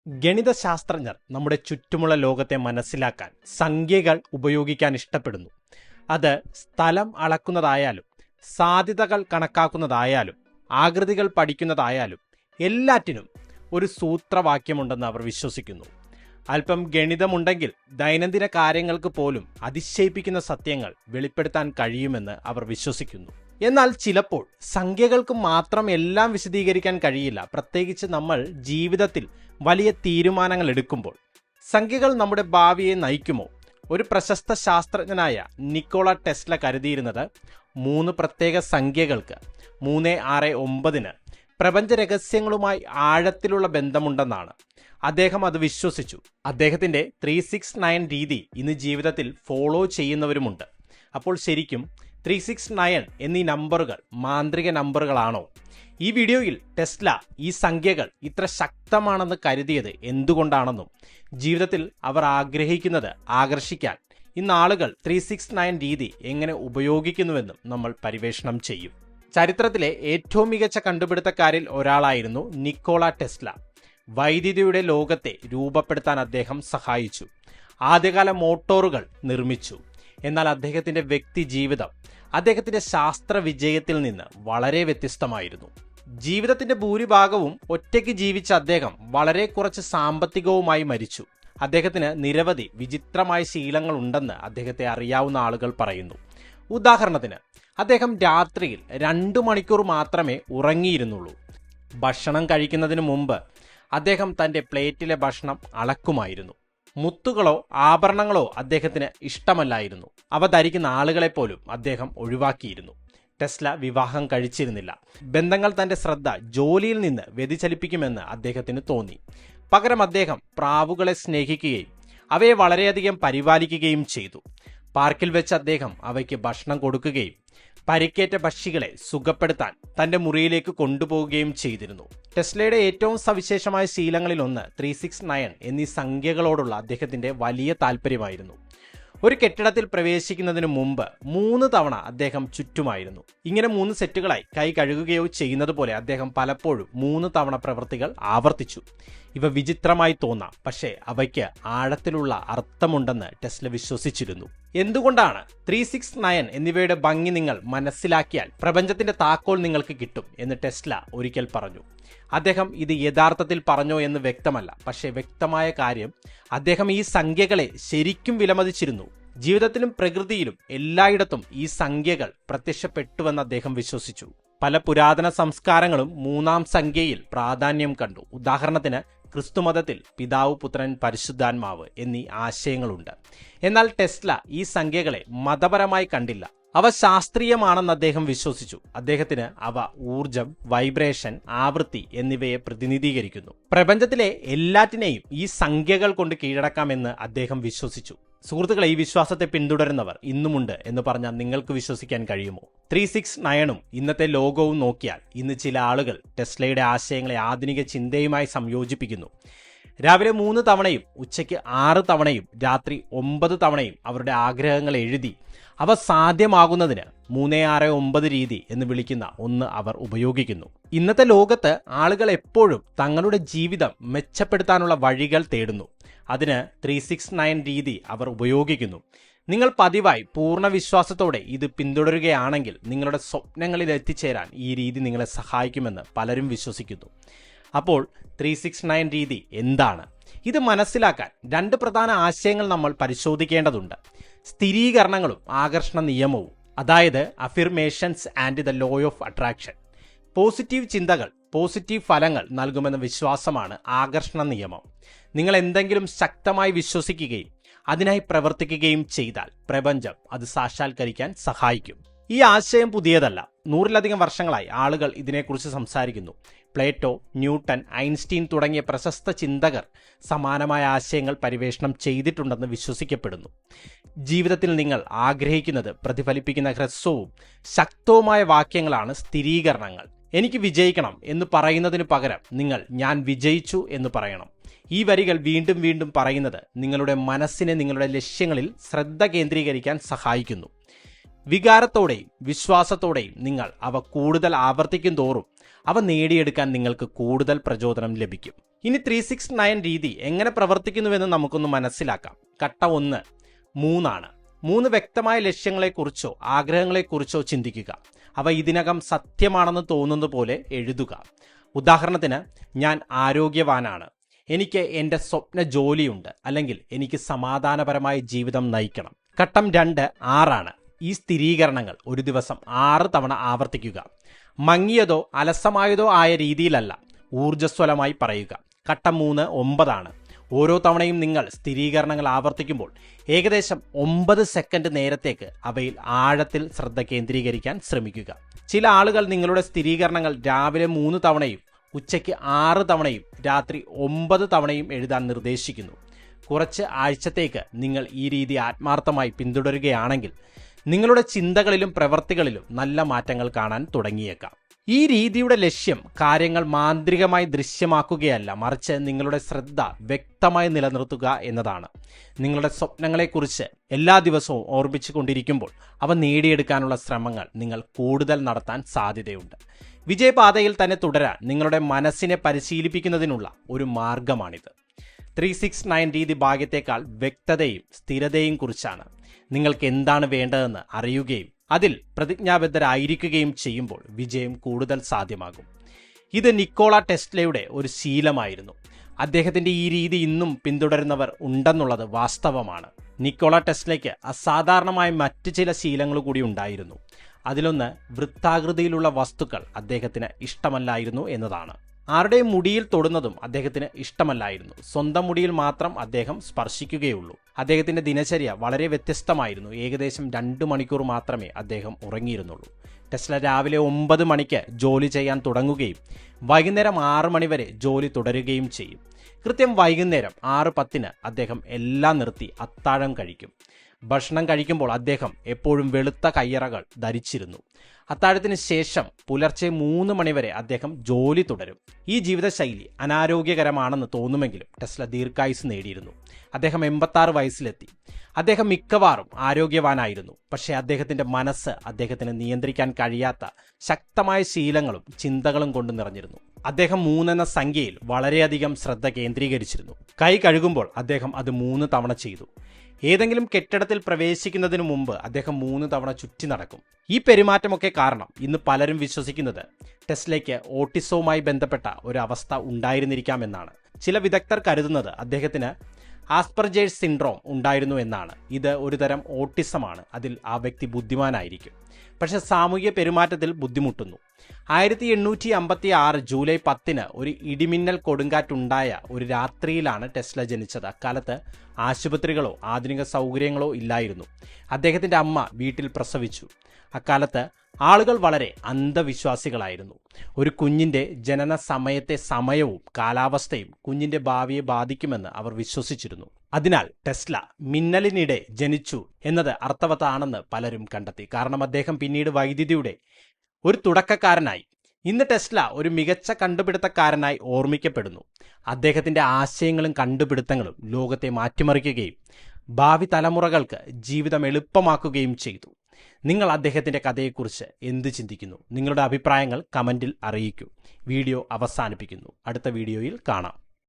ഗണിതശാസ്ത്രജ്ഞർ നമ്മുടെ ചുറ്റുമുള്ള ലോകത്തെ മനസ്സിലാക്കാൻ സംഖ്യകൾ ഉപയോഗിക്കാൻ ഇഷ്ടപ്പെടുന്നു. അത് സ്ഥലം അളക്കുന്നതായാലും സാധ്യതകൾ കണക്കാക്കുന്നതായാലും ആകൃതികൾ പഠിക്കുന്നതായാലും എല്ലാറ്റിനും ഒരു സൂത്രവാക്യമുണ്ടെന്ന് അവർ വിശ്വസിക്കുന്നു. അല്പം ഗണിതമുണ്ടെങ്കിൽ ദൈനംദിന കാര്യങ്ങൾക്ക് പോലും അതിശയിപ്പിക്കുന്ന സത്യങ്ങൾ വെളിപ്പെടുത്താൻ കഴിയുമെന്ന് അവർ വിശ്വസിക്കുന്നു. എന്നാൽ ചിലപ്പോൾ സംഖ്യകൾക്ക് മാത്രം എല്ലാം വിശദീകരിക്കാൻ കഴിയില്ല. പ്രത്യേകിച്ച് നമ്മൾ ജീവിതത്തിൽ വലിയ തീരുമാനങ്ങൾ എടുക്കുമ്പോൾ സംഖ്യകൾ നമ്മുടെ ഭാവിയെ നയിക്കുമോ? ഒരു പ്രശസ്ത ശാസ്ത്രജ്ഞനായ നിക്കോള ടെസ്ല കരുതിയിരുന്നത് 3 പ്രത്യേക സംഖ്യകൾക്ക് 3, 6, 9 പ്രപഞ്ച രഹസ്യങ്ങളുമായി ആഴത്തിലുള്ള ബന്ധമുണ്ടെന്നാണ്. അദ്ദേഹം അത് വിശ്വസിച്ചു. അദ്ദേഹത്തിന്റെ 369 രീതി ഇന്ന് ജീവിതത്തിൽ ഫോളോ ചെയ്യുന്നവരുമുണ്ട്. അപ്പോൾ ശരിക്കും 369 എന്നീ നമ്പറുകൾ മാന്ത്രിക നമ്പറുകളാണോ? ഈ വീഡിയോയിൽ ടെസ്ല ഈ സംഖ്യകൾ ഇത്ര ശക്തമാണെന്ന് കരുതിയത് എന്തുകൊണ്ടാണെന്നും ജീവിതത്തിൽ അവർ ആഗ്രഹിക്കുന്നത് ആകർഷിക്കാൻ ഇന്ന് ആളുകൾ 369 രീതി എങ്ങനെ ഉപയോഗിക്കുന്നുവെന്നും നമ്മൾ പരിവേഷണം ചെയ്യും. ചരിത്രത്തിലെ ഏറ്റവും മികച്ച കണ്ടുപിടുത്തക്കാരിൽ ഒരാളായിരുന്നു നിക്കോള ടെസ്ല. വൈദ്യുതിയുടെ ലോകത്തെ രൂപപ്പെടുത്താൻ അദ്ദേഹം സഹായിച്ചു. ആദ്യകാല മോട്ടോറുകൾ നിർമ്മിച്ചു. എന്നാൽ അദ്ദേഹത്തിന്റെ വ്യക്തി ജീവിതം അദ്ദേഹത്തിന്റെ ശാസ്ത്ര വിജയത്തിൽ നിന്ന് വളരെ വ്യത്യസ്തമായിരുന്നു. ജീവിതത്തിന്റെ ഭൂരിഭാഗവും ഒറ്റയ്ക്ക് ജീവിച്ച അദ്ദേഹം വളരെ കുറച്ച് സാമ്പത്തികവുമായി മരിച്ചു. അദ്ദേഹത്തിന് നിരവധി വിചിത്രമായ ശീലങ്ങൾ ഉണ്ടെന്ന് അദ്ദേഹത്തെ അറിയാവുന്ന ആളുകൾ പറയുന്നു. ഉദാഹരണത്തിന്, അദ്ദേഹം രാത്രിയിൽ 2 മണിക്കൂർ മാത്രമേ ഉറങ്ങിയിരുന്നുള്ളൂ. ഭക്ഷണം കഴിക്കുന്നതിന് മുമ്പ് അദ്ദേഹം തന്റെ പ്ലേറ്റിലെ ഭക്ഷണം അളക്കുമായിരുന്നു. മുത്തുകളോ ആഭരണങ്ങളോ അദ്ദേഹത്തിന് ഇഷ്ടമല്ലായിരുന്നു. അവ ധരിക്കുന്ന ആളുകളെപ്പോലും അദ്ദേഹം ഒഴിവാക്കിയിരുന്നു. ടെസ്ല വിവാഹം കഴിച്ചിരുന്നില്ല. ബന്ധങ്ങൾ തന്റെ ശ്രദ്ധ ജോലിയിൽ നിന്ന് വ്യതിചലിപ്പിക്കുമെന്ന് അദ്ദേഹത്തിന് തോന്നി. പകരം അദ്ദേഹം പ്രാവുകളെ സ്നേഹിക്കുകയും അവയെ വളരെയധികം പരിപാലിക്കുകയും ചെയ്തു. പാർക്കിൽ വെച്ച് അദ്ദേഹം അവയ്ക്ക് ഭക്ഷണം കൊടുക്കുകയും പരിക്കേറ്റ പക്ഷികളെ സുഖപ്പെടുത്താൻ തന്റെ മുറിയിലേക്ക് കൊണ്ടുപോവുകയും ചെയ്തിരുന്നു. ടെസ്ലയുടെ ഏറ്റവും സവിശേഷമായ ശീലങ്ങളിലൊന്ന് 369 എന്നീ സംഖ്യകളോടുള്ള അദ്ദേഹത്തിന്റെ വലിയ താല്പര്യമായിരുന്നു. ഒരു കെട്ടിടത്തിൽ പ്രവേശിക്കുന്നതിന് മുമ്പ് 3 തവണ അദ്ദേഹം ചുറ്റുമായിരുന്നു. ഇങ്ങനെ 3 സെറ്റുകളായി കൈ കഴുകുകയോ ചെയ്യുന്നത് പോലെ അദ്ദേഹം പലപ്പോഴും 3 തവണ പ്രവൃത്തികൾ ആവർത്തിച്ചു. ഇവ വിചിത്രമായി തോന്നാം, പക്ഷേ അവയ്ക്ക് ആഴത്തിലുള്ള അർത്ഥമുണ്ടെന്ന് ടെസ്ല വിശ്വസിച്ചിരുന്നു. എന്തുകൊണ്ടാണ് 369 എന്നിവയുടെ ഭംഗി നിങ്ങൾ മനസ്സിലാക്കിയാൽ പ്രപഞ്ചത്തിന്റെ താക്കോൽ നിങ്ങൾക്ക് കിട്ടും എന്ന് ടെസ്ല ഒരിക്കൽ പറഞ്ഞു. അദ്ദേഹം ഇത് യഥാർത്ഥത്തിൽ പറഞ്ഞോ എന്ന് വ്യക്തമല്ല, പക്ഷേ വ്യക്തമായ കാര്യം അദ്ദേഹം ഈ സംഖ്യകളെ ശരിക്കും വിലമതിച്ചിരുന്നു. ജീവിതത്തിലും പ്രകൃതിയിലും എല്ലായിടത്തും ഈ സംഖ്യകൾ പ്രത്യക്ഷപ്പെട്ടുവെന്ന് അദ്ദേഹം വിശ്വസിച്ചു. പല പുരാതന സംസ്കാരങ്ങളും 3-ാം സംഖ്യയിൽ പ്രാധാന്യം കണ്ടു. ഉദാഹരണത്തിന്, ക്രിസ്തുമതത്തിൽ പിതാവ്, പുത്രൻ, പരിശുദ്ധാത്മാവ് എന്നീ ആശയങ്ങളുണ്ട്. എന്നാൽ ടെസ്ല ഈ സംഖ്യകളെ മതപരമായി കണ്ടില്ല. അവ ശാസ്ത്രീയമാണെന്ന് അദ്ദേഹം വിശ്വസിച്ചു. അദ്ദേഹത്തിന് അവ ഊർജം, വൈബ്രേഷൻ, ആവൃത്തി എന്നിവയെ പ്രതിനിധീകരിക്കുന്നു. പ്രപഞ്ചത്തിലെ എല്ലാറ്റിനെയും ഈ സംഖ്യകൾ കൊണ്ട് കീഴടക്കാമെന്ന് അദ്ദേഹം വിശ്വസിച്ചു. സുഹൃത്തുക്കളെ, ഈ വിശ്വാസത്തെ പിന്തുടരുന്നവർ ഇന്നുമുണ്ട് എന്ന് പറഞ്ഞാൽ നിങ്ങൾക്ക് വിശ്വസിക്കാൻ കഴിയുമോ? 369 ഇന്നത്തെ ലോകവും നോക്കിയാൽ ഇന്ന് ചില ആളുകൾ ടെസ്ലയുടെ ആശയങ്ങളെ ആധുനിക ചിന്തയുമായി സംയോജിപ്പിക്കുന്നു. രാവിലെ 3 തവണയും ഉച്ചയ്ക്ക് 6 തവണയും രാത്രി 9 തവണയും അവരുടെ ആഗ്രഹങ്ങൾ എഴുതി അവ സാധ്യമാകുന്നതിന് 3-6-9 രീതി എന്ന് വിളിക്കുന്ന ഒന്ന് അവർ ഉപയോഗിക്കുന്നു. ഇന്നത്തെ ലോകത്ത് ആളുകൾ എപ്പോഴും തങ്ങളുടെ ജീവിതം മെച്ചപ്പെടുത്താനുള്ള വഴികൾ തേടുന്നു. അതിന് 369 രീതി അവർ ഉപയോഗിക്കുന്നു. നിങ്ങൾ പതിവായി പൂർണ്ണ വിശ്വാസത്തോടെ ഇത് പിന്തുടരുകയാണെങ്കിൽ നിങ്ങളുടെ സ്വപ്നങ്ങളിൽ എത്തിച്ചേരാൻ ഈ രീതി നിങ്ങളെ സഹായിക്കുമെന്ന് പലരും വിശ്വസിക്കുന്നു. അപ്പോൾ 369 രീതി എന്താണ്? ഇത് മനസ്സിലാക്കാൻ 2 പ്രധാന ആശയങ്ങൾ നമ്മൾ പരിശോധിക്കേണ്ടതുണ്ട്: സ്ഥിരീകരണങ്ങളും ആകർഷണ നിയമവും, അതായത് affirmations and the law of attraction. Positive ചിന്തകൾ പോസിറ്റീവ് ഫലങ്ങൾ നൽകുമെന്ന വിശ്വാസമാണ് ആകർഷണ നിയമം. നിങ്ങൾ എന്തെങ്കിലും ശക്തമായി വിശ്വസിക്കുകയും അതിനായി പ്രവർത്തിക്കുകയും ചെയ്താൽ പ്രപഞ്ചം അത് സാക്ഷാത്കരിക്കാൻ സഹായിക്കും. ഈ ആശയം പുതിയതല്ല. 100-ലധികം വർഷങ്ങളായി ആളുകൾ ഇതിനെക്കുറിച്ച് സംസാരിക്കുന്നു. പ്ലേറ്റോ, ന്യൂട്ടൺ, ഐൻസ്റ്റീൻ തുടങ്ങിയ പ്രശസ്ത ചിന്തകർ സമാനമായ ആശയങ്ങൾ പരിവേഷണം ചെയ്തിട്ടുണ്ടെന്ന് വിശ്വസിക്കപ്പെടുന്നു. ജീവിതത്തിൽ നിങ്ങൾ ആഗ്രഹിക്കുന്നത് പ്രതിഫലിപ്പിക്കുന്ന ഹ്രസ്വവും ശക്തവുമായ വാക്യങ്ങളാണ് സ്ഥിരീകരണങ്ങൾ. എനിക്ക് വിജയിക്കണം എന്ന് പറയുന്നതിന് പകരം നിങ്ങൾ ഞാൻ വിജയിച്ചു എന്ന് പറയണം. ഈ വരികൾ വീണ്ടും വീണ്ടും പറയുന്നത് നിങ്ങളുടെ മനസ്സിനെ നിങ്ങളുടെ ലക്ഷ്യങ്ങളിൽ ശ്രദ്ധ കേന്ദ്രീകരിക്കാൻ സഹായിക്കുന്നു. വികാരത്തോടെയും വിശ്വാസത്തോടെയും നിങ്ങൾ അവ കൂടുതൽ ആവർത്തിക്കും തോറും അവ നേടിയെടുക്കാൻ നിങ്ങൾക്ക് കൂടുതൽ പ്രചോദനം ലഭിക്കും. ഇനി 369 രീതി എങ്ങനെ പ്രവർത്തിക്കുന്നുവെന്ന് നമുക്കൊന്ന് മനസ്സിലാക്കാം. ഘട്ട 1 3 3 വ്യക്തമായ ലക്ഷ്യങ്ങളെക്കുറിച്ചോ ആഗ്രഹങ്ങളെക്കുറിച്ചോ ചിന്തിക്കുക. അവ ഇതിനകം സത്യമാണെന്ന് തോന്നുന്നത് പോലെ എഴുതുക. ഉദാഹരണത്തിന്, ഞാൻ ആരോഗ്യവാനാണ്, എനിക്ക് എൻ്റെ സ്വപ്ന ജോലിയുണ്ട്, അല്ലെങ്കിൽ എനിക്ക് സമാധാനപരമായ ജീവിതം നയിക്കണം. ഘട്ടം 2 6 ഈ സ്ഥിരീകരണങ്ങൾ ഒരു ദിവസം 6 തവണ ആവർത്തിക്കുക. മങ്ങിയതോ അലസമായതോ ആയ രീതിയിലല്ല, ഊർജ്ജസ്വലമായി പറയുക. ഘട്ടം 3 9 ഓരോ തവണയും നിങ്ങൾ സ്ഥിരീകരണങ്ങൾ ആവർത്തിക്കുമ്പോൾ ഏകദേശം 9 സെക്കൻഡ് നേരത്തേക്ക് അവയിൽ ആഴത്തിൽ ശ്രദ്ധ കേന്ദ്രീകരിക്കാൻ ശ്രമിക്കുക. ചില ആളുകൾ നിങ്ങളുടെ സ്ഥിരീകരണങ്ങൾ രാവിലെ 3 തവണയും ഉച്ചയ്ക്ക് 6 തവണയും രാത്രി 9 തവണയും എഴുതാൻ നിർദ്ദേശിക്കുന്നു. കുറച്ച് ആഴ്ചത്തേക്ക് നിങ്ങൾ ഈ രീതി ആത്മാർത്ഥമായി പിന്തുടരുകയാണെങ്കിൽ നിങ്ങളുടെ ചിന്തകളിലും പ്രവൃത്തികളിലും നല്ല മാറ്റങ്ങൾ കാണാൻ തുടങ്ങിയേക്കാം. ഈ രീതിയുടെ ലക്ഷ്യം കാര്യങ്ങൾ മാന്ത്രികമായി ദൃശ്യമാക്കുകയല്ല, മറിച്ച് നിങ്ങളുടെ ശ്രദ്ധ വ്യക്തമായി നിലനിർത്തുക എന്നതാണ്. നിങ്ങളുടെ സ്വപ്നങ്ങളെക്കുറിച്ച് എല്ലാ ദിവസവും ഓർമ്മിച്ചു കൊണ്ടിരിക്കുമ്പോൾ അവ നേടിയെടുക്കാനുള്ള ശ്രമങ്ങൾ നിങ്ങൾ കൂടുതൽ നടത്താൻ സാധ്യതയുണ്ട്. വിജയപാതയിൽ തന്നെ തുടരാൻ നിങ്ങളുടെ മനസ്സിനെ പരിശീലിപ്പിക്കുന്നതിനുള്ള ഒരു മാർഗമാണിത്. 369 രീതി ഭാഗ്യത്തേക്കാൾ വ്യക്തതയും സ്ഥിരതയും കുറിച്ചാണ്. നിങ്ങൾക്ക് എന്താണ് വേണ്ടതെന്ന് അറിയുകയും അതിൽ പ്രതിജ്ഞാബദ്ധരായിരിക്കുകയും ചെയ്യുമ്പോൾ വിജയം കൂടുതൽ സാധ്യമാകും. ഇത് നിക്കോള ടെസ്ലയുടെ ഒരു ശീലമായിരുന്നു. അദ്ദേഹത്തിൻ്റെ ഈ രീതി ഇന്നും പിന്തുടരുന്നവർ ഉണ്ടെന്നുള്ളത് വാസ്തവമാണ്. നിക്കോള ടെസ്ലയ്ക്ക് അസാധാരണമായ മറ്റ് ചില ശീലങ്ങൾ കൂടി ഉണ്ടായിരുന്നു. അതിലൊന്ന് വൃത്താകൃതിയിലുള്ള വസ്തുക്കൾ അദ്ദേഹത്തിന് ഇഷ്ടമല്ലായിരുന്നു എന്നതാണ്. ആരുടെയും മുടിയിൽ തൊടുന്നതും അദ്ദേഹത്തിന് ഇഷ്ടമല്ലായിരുന്നു. സ്വന്തം മുടിയിൽ മാത്രം അദ്ദേഹം സ്പർശിക്കുകയുള്ളൂ. അദ്ദേഹത്തിന്റെ ദിനചര്യ വളരെ വ്യത്യസ്തമായിരുന്നു. ഏകദേശം 2 മണിക്കൂർ മാത്രമേ അദ്ദേഹം ഉറങ്ങിയിരുന്നുള്ളൂ. ടെസ്ല രാവിലെ 9 മണിക്ക് ജോലി ചെയ്യാൻ തുടങ്ങുകയും വൈകുന്നേരം 6 മണി വരെ ജോലി തുടരുകയും ചെയ്യും. കൃത്യം വൈകുന്നേരം 6:10 അദ്ദേഹം എല്ലാം നിർത്തി അത്താഴം കഴിക്കും. ഭക്ഷണം കഴിക്കുമ്പോൾ അദ്ദേഹം എപ്പോഴും വെളുത്ത കയ്യറകൾ ധരിച്ചിരുന്നു. അത്താഴത്തിന് ശേഷം പുലർച്ചെ 3 മണിവരെ അദ്ദേഹം ജോലി തുടരും. ഈ ജീവിതശൈലി അനാരോഗ്യകരമാണെന്ന് തോന്നുമെങ്കിലും ടെസ്ല ദീർഘായുസ് നേടിയിരുന്നു. അദ്ദേഹം 86 വയസ്സിലെത്തി. അദ്ദേഹം മിക്കവാറും ആരോഗ്യവാനായിരുന്നു. പക്ഷേ അദ്ദേഹത്തിന്റെ മനസ്സ് അദ്ദേഹത്തിന് നിയന്ത്രിക്കാൻ കഴിയാത്ത ശക്തമായ ശീലങ്ങളും ചിന്തകളും കൊണ്ട് നിറഞ്ഞിരുന്നു. അദ്ദേഹം 3 എന്ന സംഖ്യയിൽ വളരെയധികം ശ്രദ്ധ കേന്ദ്രീകരിച്ചിരുന്നു. കൈ കഴുകുമ്പോൾ അദ്ദേഹം അത് 3 തവണ ചെയ്തു. ഏതെങ്കിലും കെട്ടിടത്തിൽ പ്രവേശിക്കുന്നതിന് മുമ്പ് അദ്ദേഹം 3 തവണ ചുറ്റി നടക്കും. ഈ പെരുമാറ്റമൊക്കെ കാരണം ഇന്ന് പലരും വിശ്വസിക്കുന്നത് ടെസ്ലയ്ക്ക് ഓട്ടിസവുമായി ബന്ധപ്പെട്ട ഒരു അവസ്ഥ ഉണ്ടായിരുന്നിരിക്കാമെന്നാണ്. ചില വിദഗ്ധർ കരുതുന്നത് അദ്ദേഹത്തിന് ആസ്പെർജേഴ്സ് സിൻഡ്രോം ഉണ്ടായിരുന്നു എന്നാണ്. ഇത് ഒരുതരം ഓട്ടിസമാണ്. അതിൽ ആ വ്യക്തി ബുദ്ധിമാനായിരിക്കും, പക്ഷെ സാമൂഹിക പെരുമാറ്റത്തിൽ ബുദ്ധിമുട്ടുന്നു. 1856 ജൂലൈ 10 ഒരു ഇടിമിന്നൽ കൊടുങ്കാറ്റുണ്ടായ ഒരു രാത്രിയിലാണ് ടെസ്ല ജനിച്ചത്. അക്കാലത്ത് ആശുപത്രികളോ ആധുനിക സൗകര്യങ്ങളോ ഇല്ലായിരുന്നു. അദ്ദേഹത്തിൻ്റെ അമ്മ വീട്ടിൽ പ്രസവിച്ചു. അക്കാലത്ത് ആളുകൾ വളരെ അന്ധവിശ്വാസികളായിരുന്നു. ഒരു കുഞ്ഞിൻ്റെ ജനന സമയവും കാലാവസ്ഥയും കുഞ്ഞിൻ്റെ ഭാവിയെ ബാധിക്കുമെന്ന് അവർ വിശ്വസിച്ചിരുന്നു. അതിനാൽ ടെസ്ല മിന്നലിനിടെ ജനിച്ചു എന്നത് അർത്ഥവത്താണെന്ന് പലരും കണ്ടെത്തി. കാരണം അദ്ദേഹം പിന്നീട് വൈദ്യുതിയുടെ ഒരു തുടക്കക്കാരനായി. ഇന്ന് ടെസ്ല ഒരു മികച്ച കണ്ടുപിടുത്തക്കാരനായി ഓർമ്മിക്കപ്പെടുന്നു. അദ്ദേഹത്തിൻ്റെ ആശയങ്ങളും കണ്ടുപിടുത്തങ്ങളും ലോകത്തെ മാറ്റിമറിക്കുകയും ഭാവി തലമുറകൾക്ക് ജീവിതം എളുപ്പമാക്കുകയും ചെയ്തു. നിങ്ങൾ അദ്ദേഹത്തിൻ്റെ കഥയെക്കുറിച്ച് എന്ത് ചിന്തിക്കുന്നു? നിങ്ങളുടെ അഭിപ്രായങ്ങൾ കമൻറ്റിൽ അറിയിക്കൂ. വീഡിയോ അവസാനിപ്പിക്കുന്നു. അടുത്ത വീഡിയോയിൽ കാണാം.